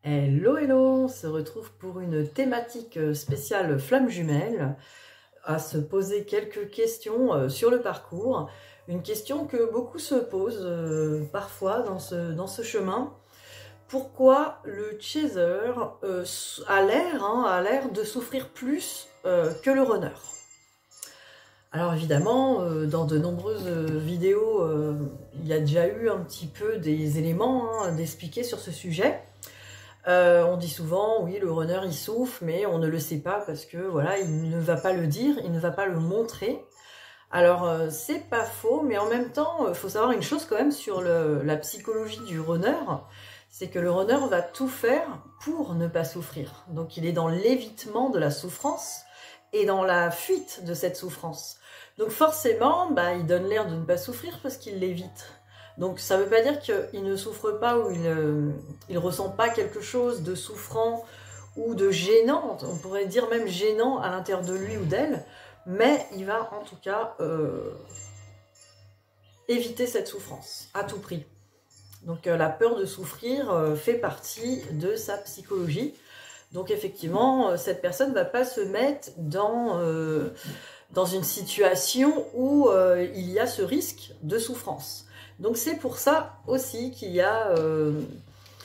Hello, hello, on se retrouve pour une thématique spéciale flamme jumelle, à se poser quelques questions sur le parcours. Une question que beaucoup se posent parfois dans ce chemin. Pourquoi le chaser a l'air de souffrir plus que le runner? Alors évidemment, dans de nombreuses vidéos, il y a déjà eu un petit peu des éléments d'expliquer sur ce sujet. On dit souvent, oui, le runner il souffre, mais on ne le sait pas parce que voilà, il ne va pas le dire, il ne va pas le montrer. Alors c'est pas faux, mais en même temps, il faut savoir une chose quand même sur la psychologie du runner, c'est que le runner va tout faire pour ne pas souffrir. Donc il est dans l'évitement de la souffrance et dans la fuite de cette souffrance. Donc forcément, il donne l'air de ne pas souffrir parce qu'il l'évite. Donc ça ne veut pas dire qu'il ne souffre pas ou il ressent pas quelque chose de souffrant ou de gênant, on pourrait dire même gênant à l'intérieur de lui ou d'elle, mais il va en tout cas éviter cette souffrance à tout prix. Donc la peur de souffrir fait partie de sa psychologie. Donc effectivement, cette personne ne va pas se mettre dans une situation où il y a ce risque de souffrance. Donc c'est pour ça aussi qu'il y a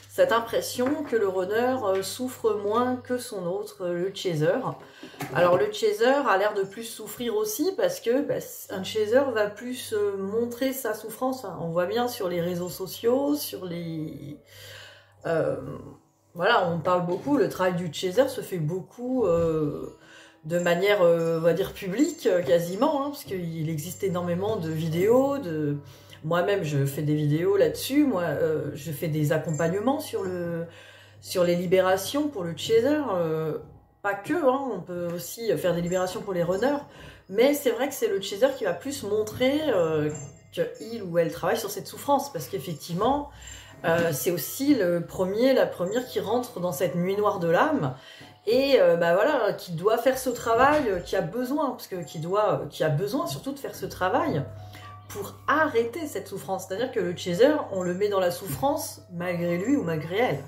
cette impression que le runner souffre moins que son autre, le chaser. Alors le chaser a l'air de plus souffrir aussi parce que un chaser va plus montrer sa souffrance. On voit bien sur les réseaux sociaux, sur les... voilà, on parle beaucoup, le travail du chaser se fait beaucoup de manière, on va dire, publique quasiment, parce qu'il existe énormément de vidéos, moi-même je fais des vidéos là-dessus, je fais des accompagnements sur les libérations pour le chaser, pas que, on peut aussi faire des libérations pour les runners, mais c'est vrai que c'est le chaser qui va plus montrer qu'il ou elle travaille sur cette souffrance, parce qu'effectivement, c'est aussi la première qui rentre dans cette nuit noire de l'âme, et voilà, qui doit faire ce travail, qui a besoin, parce que qui a besoin surtout de faire ce travail, pour arrêter cette souffrance. C'est-à-dire que le chaser, on le met dans la souffrance malgré lui ou malgré elle.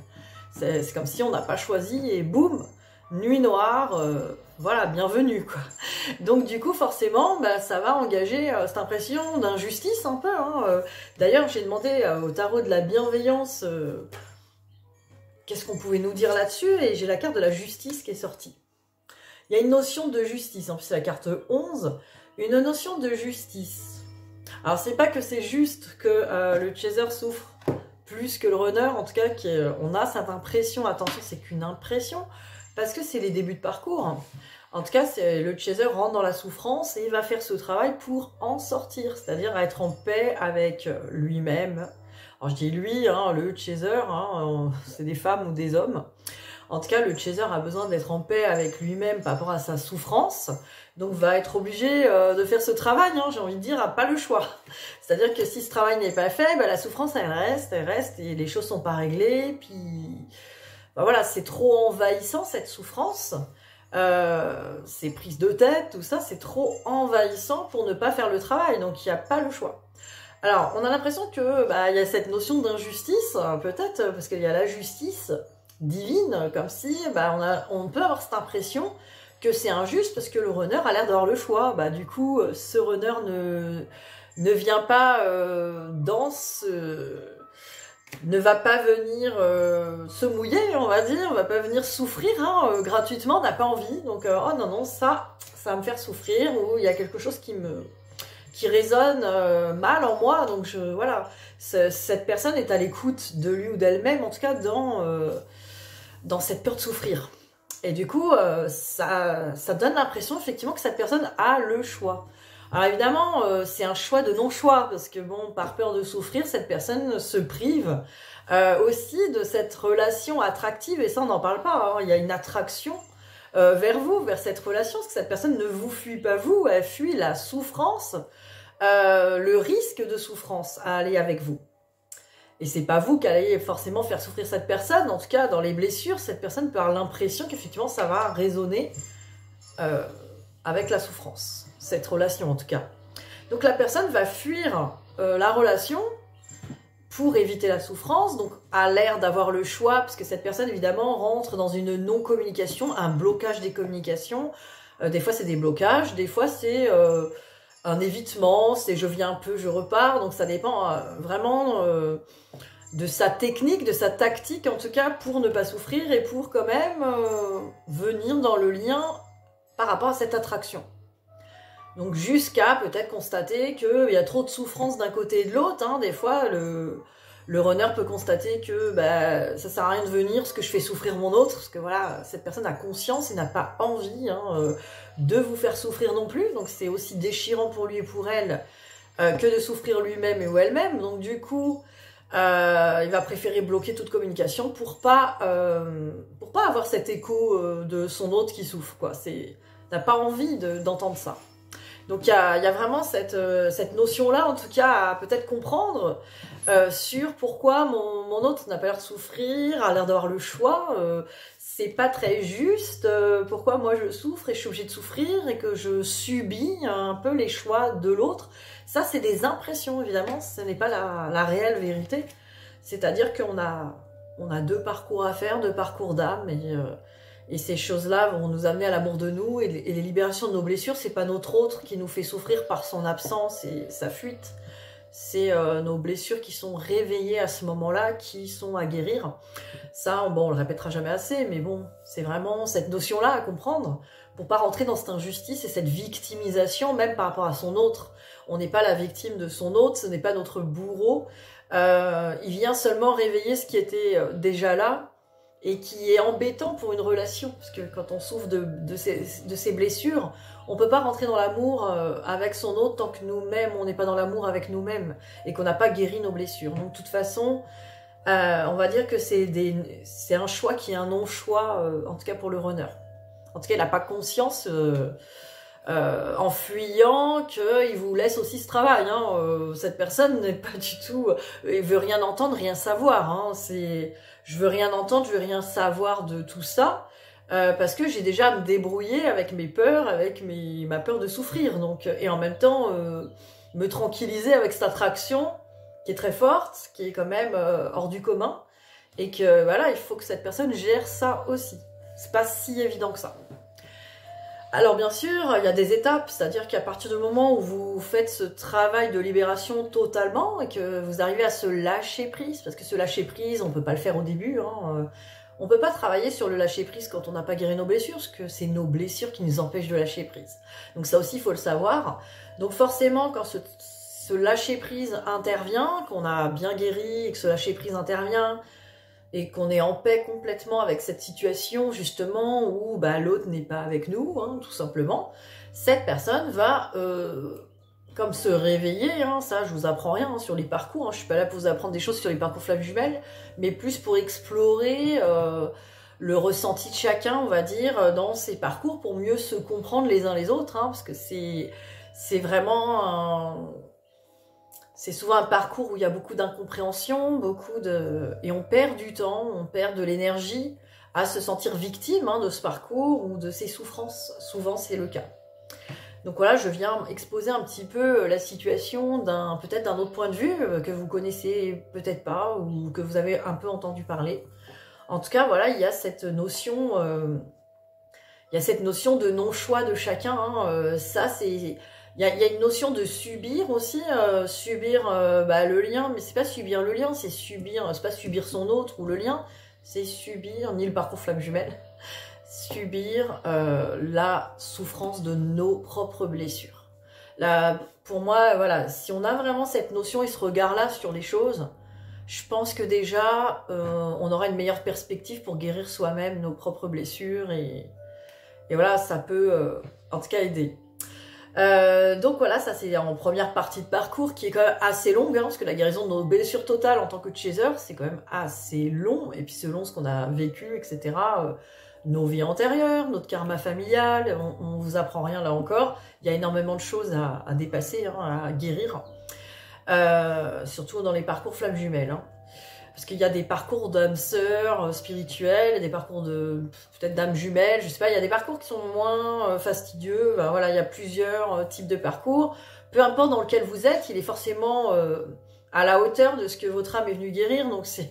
C'est comme si on n'a pas choisi et boum, nuit noire, voilà, bienvenue quoi. Donc du coup forcément, ça va engager cette impression d'injustice un peu. D'ailleurs j'ai demandé au tarot de la bienveillance qu'est-ce qu'on pouvait nous dire là-dessus, et j'ai la carte de la justice qui est sortie. Il y a une notion de justice, en plus c'est la carte 11, une notion de justice. Alors c'est pas que c'est juste que le chaser souffre plus que le runner, en tout cas on a cette impression, attention c'est qu'une impression, parce que c'est les débuts de parcours. En tout cas le chaser rentre dans la souffrance et il va faire ce travail pour en sortir, c'est-à-dire être en paix avec lui-même. Alors je dis lui, le chaser, c'est des femmes ou des hommes. En tout cas, le chaser a besoin d'être en paix avec lui-même par rapport à sa souffrance, donc va être obligé de faire ce travail, j'ai envie de dire, a pas le choix. C'est-à-dire que si ce travail n'est pas fait, la souffrance elle reste, et les choses sont pas réglées, puis voilà, c'est trop envahissant cette souffrance, ces prises de tête, tout ça, c'est trop envahissant pour ne pas faire le travail, donc il n'y a pas le choix. Alors, on a l'impression que il y a cette notion d'injustice, peut-être, parce qu'il y a la justice divine, comme si on peut avoir cette impression que c'est injuste parce que le runner a l'air d'avoir le choix. Du coup, ce runner ne vient pas ne va pas venir se mouiller, on va dire, va pas venir souffrir gratuitement, n'a pas envie. Donc, oh non, ça va me faire souffrir, ou il y a quelque chose qui résonne mal en moi, donc voilà, cette personne est à l'écoute de lui ou d'elle-même, en tout cas dans cette peur de souffrir. Et du coup, ça donne l'impression effectivement que cette personne a le choix. Alors évidemment, c'est un choix de non-choix, parce que bon, par peur de souffrir, cette personne se prive aussi de cette relation attractive, et ça on n'en parle pas, il y a une attraction vers vous, vers cette relation, parce que cette personne ne vous fuit pas vous, elle fuit la souffrance, le risque de souffrance à aller avec vous. Et c'est pas vous qui allez forcément faire souffrir cette personne, en tout cas dans les blessures, cette personne peut avoir l'impression qu'effectivement ça va résonner avec la souffrance, cette relation en tout cas. Donc la personne va fuir la relation pour éviter la souffrance, donc a l'air d'avoir le choix, parce que cette personne évidemment rentre dans une non-communication, un blocage des communications. Des fois c'est des blocages, des fois c'est un évitement, c'est je viens un peu, je repars, donc ça dépend vraiment de sa technique, de sa tactique en tout cas, pour ne pas souffrir et pour quand même venir dans le lien par rapport à cette attraction. Donc jusqu'à peut-être constater qu'il y a trop de souffrance d'un côté et de l'autre. Hein. Des fois, le runner peut constater que bah, ça sert à rien de venir parce que je fais souffrir mon autre. Parce que voilà, cette personne a conscience et n'a pas envie de vous faire souffrir non plus. Donc c'est aussi déchirant pour lui et pour elle que de souffrir lui-même et ou elle-même. Donc du coup, il va préférer bloquer toute communication pour pas avoir cet écho de son autre qui souffre. Quoi. N'a pas envie d'entendre ça. Donc il y a vraiment cette notion-là, en tout cas, à peut-être comprendre sur pourquoi mon autre n'a pas l'air de souffrir, a l'air d'avoir le choix. C'est pas très juste. Pourquoi moi je souffre et je suis obligée de souffrir et que je subis un peu les choix de l'autre. Ça, c'est des impressions, évidemment. Ce n'est pas la réelle vérité. C'est-à-dire qu'on a deux parcours à faire, deux parcours d'âme et ces choses-là vont nous amener à l'amour de nous et les libérations de nos blessures, c'est pas notre autre qui nous fait souffrir par son absence et sa fuite. C'est nos blessures qui sont réveillées à ce moment-là, qui sont à guérir. Ça, bon, on le répétera jamais assez, mais bon, c'est vraiment cette notion-là à comprendre pour pas rentrer dans cette injustice et cette victimisation, même par rapport à son autre. On n'est pas la victime de son autre, ce n'est pas notre bourreau. Il vient seulement réveiller ce qui était déjà là, et qui est embêtant pour une relation, parce que quand on souffre de ces blessures, on peut pas rentrer dans l'amour avec son autre tant que nous-mêmes, on n'est pas dans l'amour avec nous-mêmes, et qu'on n'a pas guéri nos blessures. Donc de toute façon, on va dire que c'est un choix qui est un non-choix, en tout cas pour le runner. En tout cas, il n'a pas conscience, en fuyant, qu'il vous laisse aussi ce travail. Hein. Cette personne n'est pas du tout... il veut rien entendre, rien savoir. Hein. Je veux rien entendre, je veux rien savoir de tout ça, parce que j'ai déjà à me débrouiller avec mes peurs, avec ma peur de souffrir. Donc, et en même temps, me tranquilliser avec cette attraction qui est très forte, qui est quand même hors du commun, et que voilà, il faut que cette personne gère ça aussi. C'est pas si évident que ça. Alors bien sûr, il y a des étapes, c'est-à-dire qu'à partir du moment où vous faites ce travail de libération totalement et que vous arrivez à se lâcher prise, parce que se lâcher prise, on ne peut pas le faire au début, hein, on ne peut pas travailler sur le lâcher prise quand on n'a pas guéri nos blessures, parce que c'est nos blessures qui nous empêchent de lâcher prise. Donc ça aussi, il faut le savoir. Donc forcément, quand ce lâcher prise intervient, qu'on a bien guéri et que ce lâcher prise intervient, et qu'on est en paix complètement avec cette situation justement où bah, l'autre n'est pas avec nous, hein, tout simplement, cette personne va comme se réveiller, hein, ça je vous apprends rien hein, sur les parcours, hein, je suis pas là pour vous apprendre des choses sur les parcours flammes jumelles, mais plus pour explorer le ressenti de chacun, on va dire, dans ces parcours pour mieux se comprendre les uns les autres, hein, parce que c'est vraiment c'est souvent un parcours où il y a beaucoup d'incompréhension, et on perd du temps, on perd de l'énergie à se sentir victime hein, de ce parcours ou de ses souffrances. Souvent, c'est le cas. Donc voilà, je viens exposer un petit peu la situation peut-être d'un autre point de vue que vous connaissez peut-être pas ou que vous avez un peu entendu parler. En tout cas, voilà, il y a cette notion, de non-choix de chacun. Hein, ça, c'est... Il y a une notion de subir aussi, subir le lien, mais c'est pas subir le lien, c'est pas subir son autre ou le lien, c'est subir, ni le parcours flamme jumelle, subir la souffrance de nos propres blessures. Là, pour moi, voilà, si on a vraiment cette notion et ce regard-là sur les choses, je pense que déjà, on aura une meilleure perspective pour guérir soi-même nos propres blessures et voilà, ça peut en tout cas aider. Donc voilà, ça c'est en première partie de parcours qui est quand même assez longue, hein, parce que la guérison de nos blessures totales en tant que chaser, c'est quand même assez long, et puis selon ce qu'on a vécu, etc., nos vies antérieures, notre karma familial, on vous apprend rien là encore, il y a énormément de choses à dépasser, hein, à guérir, surtout dans les parcours flammes jumelles, hein. Parce qu'il y a des parcours d'âmes sœurs spirituelles, des parcours de peut-être d'âmes jumelles, je sais pas, il y a des parcours qui sont moins fastidieux, ben voilà, il y a plusieurs types de parcours. Peu importe dans lequel vous êtes, il est forcément à la hauteur de ce que votre âme est venue guérir. Donc il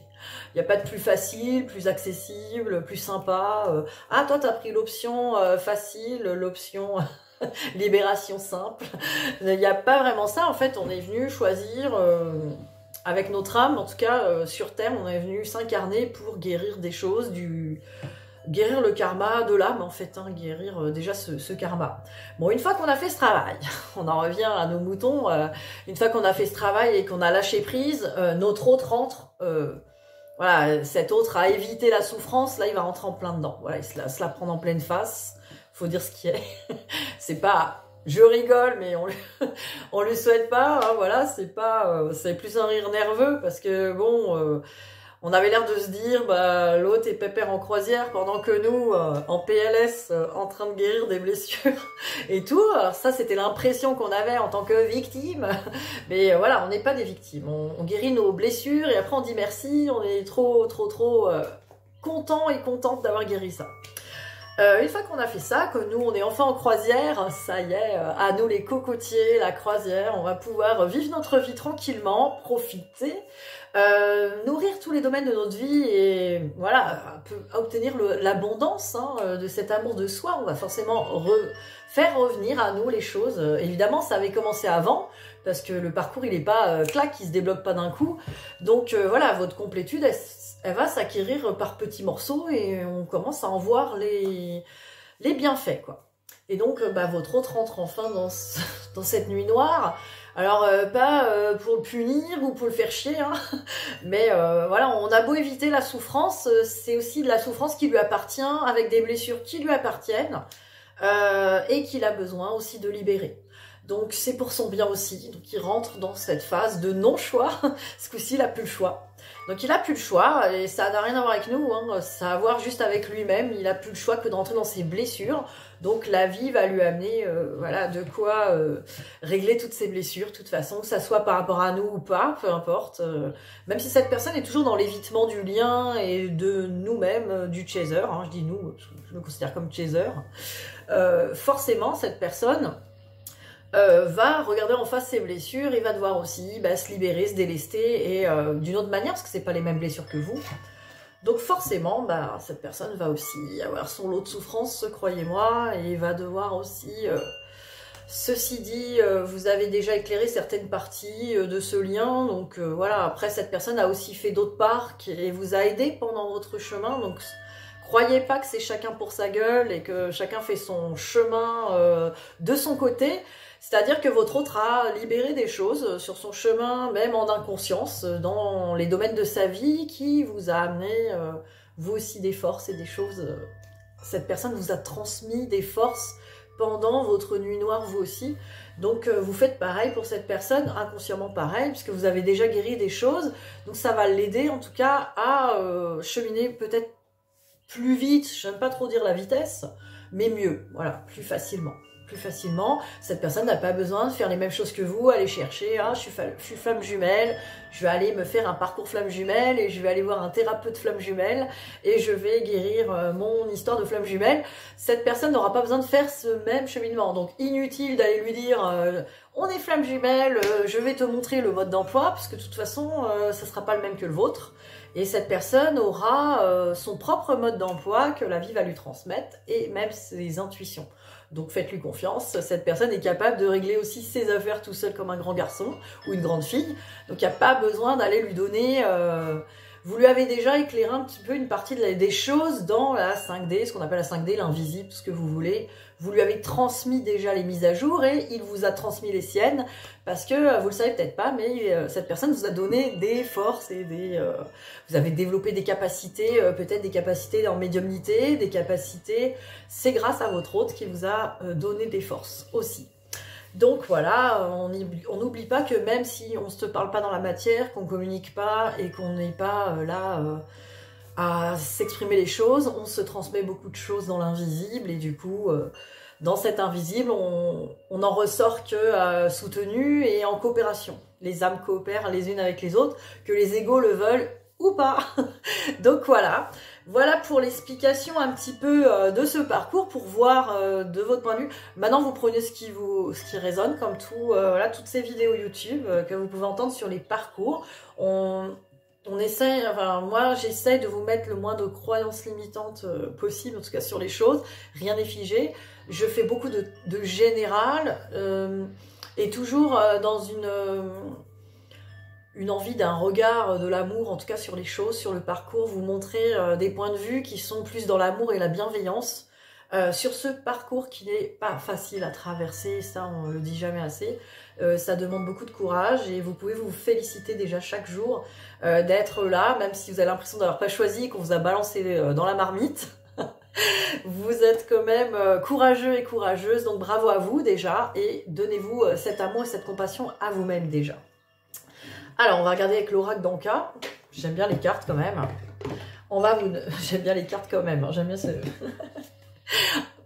n'y a pas de plus facile, plus accessible, plus sympa. Ah, toi, tu as pris l'option facile, l'option libération simple. Il n'y a pas vraiment ça. En fait, on est venu choisir, avec notre âme, en tout cas, sur Terre, on est venu s'incarner pour guérir des choses, guérir le karma de l'âme, en fait, hein, guérir déjà ce karma. Bon, une fois qu'on a fait ce travail, on en revient à nos moutons, une fois qu'on a fait ce travail et qu'on a lâché prise, notre autre rentre, voilà, cet autre a évité la souffrance, là, il va rentrer en plein dedans. Voilà, il se la prend en pleine face, faut dire ce qui est. C'est pas... Je rigole, mais on le souhaite pas, hein, voilà, c'est pas... c'est plus un rire nerveux, parce que, bon... on avait l'air de se dire, bah, l'autre est pépère en croisière pendant que nous, en PLS, en train de guérir des blessures et tout. Alors ça, c'était l'impression qu'on avait en tant que victime. Mais voilà, on n'est pas des victimes. On guérit nos blessures et après on dit merci. On est trop content et contente d'avoir guéri ça. Une fois qu'on a fait ça, que nous on est enfin en croisière, ça y est, à nous les cocotiers, la croisière, on va pouvoir vivre notre vie tranquillement, profiter, nourrir tous les domaines de notre vie et voilà, obtenir l'abondance hein, de cet amour de soi. On va forcément faire revenir à nous les choses. Évidemment, ça avait commencé avant, parce que le parcours il n'est pas clac, il se débloque pas d'un coup. Donc voilà, votre complétude, elle va s'acquérir par petits morceaux et on commence à en voir les bienfaits, quoi. Et donc, bah, votre autre rentre enfin dans cette nuit noire. Alors, pas pour le punir ou pour le faire chier, hein, mais voilà, on a beau éviter la souffrance, c'est aussi de la souffrance qui lui appartient, avec des blessures qui lui appartiennent, et qu'il a besoin aussi de libérer. Donc, c'est pour son bien aussi. Donc, il rentre dans cette phase de non-choix. Ce coup-ci, il n'a plus le choix. Donc il a plus le choix, et ça n'a rien à voir avec nous, hein, ça a à voir juste avec lui-même, il a plus le choix que de rentrer dans ses blessures, donc la vie va lui amener voilà, de quoi régler toutes ses blessures, de toute façon, que ça soit par rapport à nous ou pas, peu importe, même si cette personne est toujours dans l'évitement du lien et de nous-mêmes, du chaser, hein, je dis nous, je me considère comme chaser, forcément cette personne va regarder en face ses blessures et va devoir aussi se libérer, se délester et d'une autre manière parce que c'est pas les mêmes blessures que vous. Donc forcément, cette personne va aussi avoir son lot de souffrance, croyez-moi, et va devoir aussi... ceci dit, vous avez déjà éclairé certaines parties de ce lien, donc voilà, après cette personne a aussi fait d'autres parts et vous a aidé pendant votre chemin, donc... Croyez pas que c'est chacun pour sa gueule et que chacun fait son chemin de son côté. C'est-à-dire que votre autre a libéré des choses sur son chemin, même en inconscience, dans les domaines de sa vie, qui vous a amené, vous aussi, des forces et des choses. Cette personne vous a transmis des forces pendant votre nuit noire, vous aussi. Donc, vous faites pareil pour cette personne, inconsciemment pareil, puisque vous avez déjà guéri des choses. Donc, ça va l'aider, en tout cas, à cheminer peut-être plus vite, je n'aime pas trop dire la vitesse, mais mieux, voilà, plus facilement. Plus facilement, cette personne n'a pas besoin de faire les mêmes choses que vous, aller chercher, hein, je suis flamme jumelle, je vais aller me faire un parcours flamme jumelle et je vais aller voir un thérapeute flamme jumelle et je vais guérir mon histoire de flamme jumelle. Cette personne n'aura pas besoin de faire ce même cheminement, donc inutile d'aller lui dire on est flamme jumelle, je vais te montrer le mode d'emploi, parce que de toute façon, ça ne sera pas le même que le vôtre. Et cette personne aura son propre mode d'emploi que la vie va lui transmettre et même ses intuitions. Donc faites-lui confiance, cette personne est capable de régler aussi ses affaires tout seul comme un grand garçon ou une grande fille. Donc il n'y a pas besoin d'aller lui donner... Vous lui avez déjà éclairé un petit peu une partie des choses dans la 5D, ce qu'on appelle la 5D, l'invisible, tout ce que vous voulez. Vous lui avez transmis déjà les mises à jour et il vous a transmis les siennes parce que vous le savez peut-être pas, mais cette personne vous a donné des forces et vous avez développé des capacités, peut-être des capacités en médiumnité, des capacités. C'est grâce à votre hôte qui vous a donné des forces aussi. Donc voilà, on n'oublie pas que même si on ne se parle pas dans la matière, qu'on ne communique pas et qu'on n'est pas là à s'exprimer les choses, on se transmet beaucoup de choses dans l'invisible et du coup, dans cet invisible, on n'en ressort que soutenu et en coopération. Les âmes coopèrent les unes avec les autres, que les égos le veulent ou pas. Donc voilà, Voilà pour l'explication un petit peu de ce parcours, pour voir de votre point de vue. Maintenant, vous prenez ce qui résonne, comme tout, voilà, toutes ces vidéos YouTube que vous pouvez entendre sur les parcours. On essaye, enfin moi j'essaye de vous mettre le moins de croyances limitantes possible, en tout cas sur les choses. Rien n'est figé. Je fais beaucoup de général et toujours dans une envie d'un regard de l'amour, en tout cas sur les choses, sur le parcours, vous montrer des points de vue qui sont plus dans l'amour et la bienveillance. Sur ce parcours qui n'est pas facile à traverser, ça on le dit jamais assez, ça demande beaucoup de courage et vous pouvez vous féliciter déjà chaque jour d'être là, même si vous avez l'impression d'avoir pas choisi et qu'on vous a balancé dans la marmite. Vous êtes quand même courageux et courageuse, donc bravo à vous déjà et donnez-vous cet amour et cette compassion à vous-même déjà. Alors on va regarder avec l'oracle d'Anka, j'aime bien les cartes quand même. J'aime bien les cartes quand même, hein. J'aime bien ce...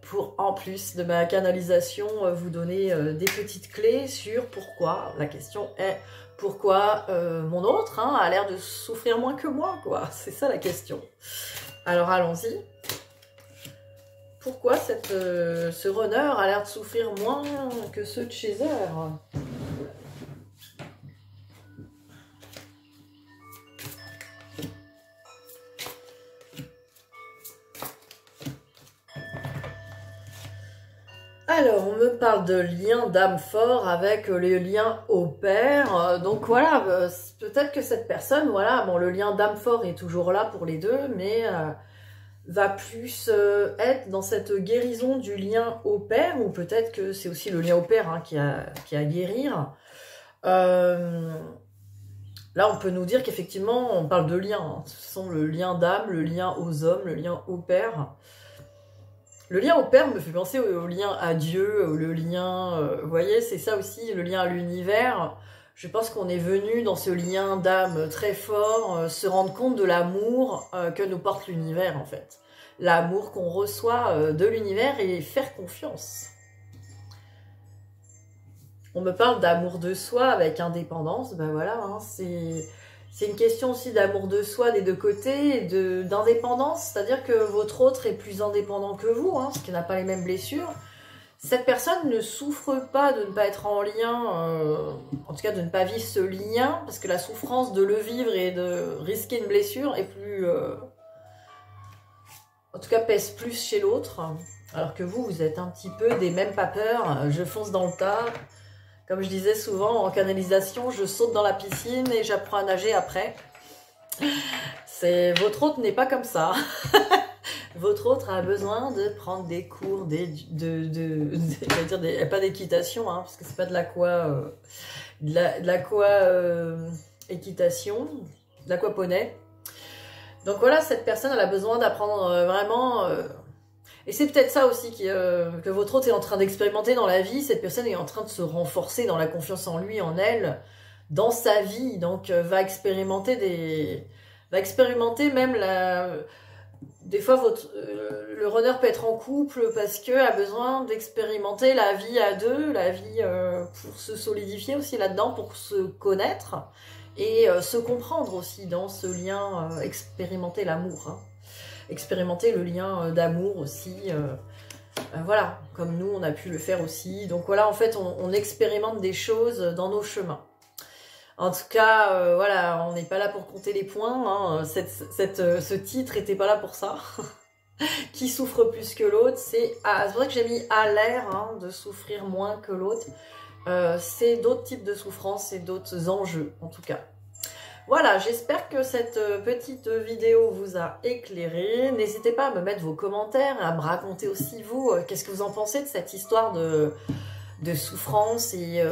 pour, en plus de ma canalisation, vous donner des petites clés sur pourquoi. La question est, pourquoi mon autre a l'air de souffrir moins que moi, quoi. C'est ça la question. Alors allons-y. Pourquoi ce runner a l'air de souffrir moins que ceux de Chaser? Alors, on me parle de lien d'âme fort avec le lien au père. Donc voilà, peut-être que cette personne, voilà, bon, le lien d'âme fort est toujours là pour les deux, mais va plus être dans cette guérison du lien au père, ou peut-être que c'est aussi le lien au père qui a à guérir. Là, on peut nous dire qu'effectivement, on parle de lien. Ce sont le lien d'âme, le lien aux hommes, le lien au père. Le lien au père me fait penser au lien à Dieu, le lien, vous voyez, c'est ça aussi, le lien à l'univers. Je pense qu'on est venu dans ce lien d'âme très fort, se rendre compte de l'amour que nous porte l'univers en fait. L'amour qu'on reçoit de l'univers et faire confiance. On me parle d'amour de soi avec indépendance, ben voilà, hein, c'est une question aussi d'amour de soi des deux côtés, d'indépendance, c'est-à-dire que votre autre est plus indépendant que vous, hein, parce qu'il n'a pas les mêmes blessures. Cette personne ne souffre pas de ne pas être en lien, en tout cas de ne pas vivre ce lien, parce que la souffrance de le vivre et de risquer une blessure est plus... en tout cas pèse plus chez l'autre, alors que vous êtes un petit peu des mêmes pas peur, je fonce dans le tas. Comme je disais souvent, en canalisation, je saute dans la piscine et j'apprends à nager après. Votre autre n'est pas comme ça. Votre autre a besoin de prendre des cours, pas d'équitation, hein, parce que c'est pas de équitation, de l'aquaponais. Donc voilà, cette personne elle a besoin d'apprendre vraiment... Et c'est peut-être ça aussi que votre autre est en train d'expérimenter dans la vie. Cette personne est en train de se renforcer dans la confiance en lui, en elle, dans sa vie. Donc, va expérimenter même des fois, le runner peut être en couple parce qu'il a besoin d'expérimenter la vie à deux, la vie pour se solidifier aussi là-dedans, pour se connaître et se comprendre aussi dans ce lien, expérimenter l'amour, hein. Expérimenter le lien d'amour aussi, voilà, comme nous on a pu le faire aussi. Donc voilà, en fait on expérimente des choses dans nos chemins. En tout cas, voilà, on n'est pas là pour compter les points, hein. Ce titre n'était pas là pour ça. Qui souffre plus que l'autre, c'est vrai que j'ai mis à l'air, hein, de souffrir moins que l'autre. C'est d'autres types de souffrances et d'autres enjeux en tout cas. Voilà, j'espère que cette petite vidéo vous a éclairé. N'hésitez pas à me mettre vos commentaires, à me raconter aussi vous, qu'est-ce que vous en pensez de cette histoire de souffrance et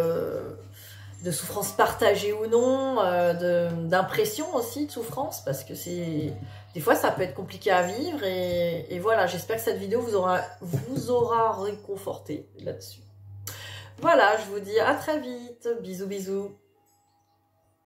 de souffrance partagée ou non, d'impression aussi de souffrance, parce que des fois ça peut être compliqué à vivre et voilà, j'espère que cette vidéo vous aura réconforté là-dessus. Voilà, je vous dis à très vite, bisous bisous.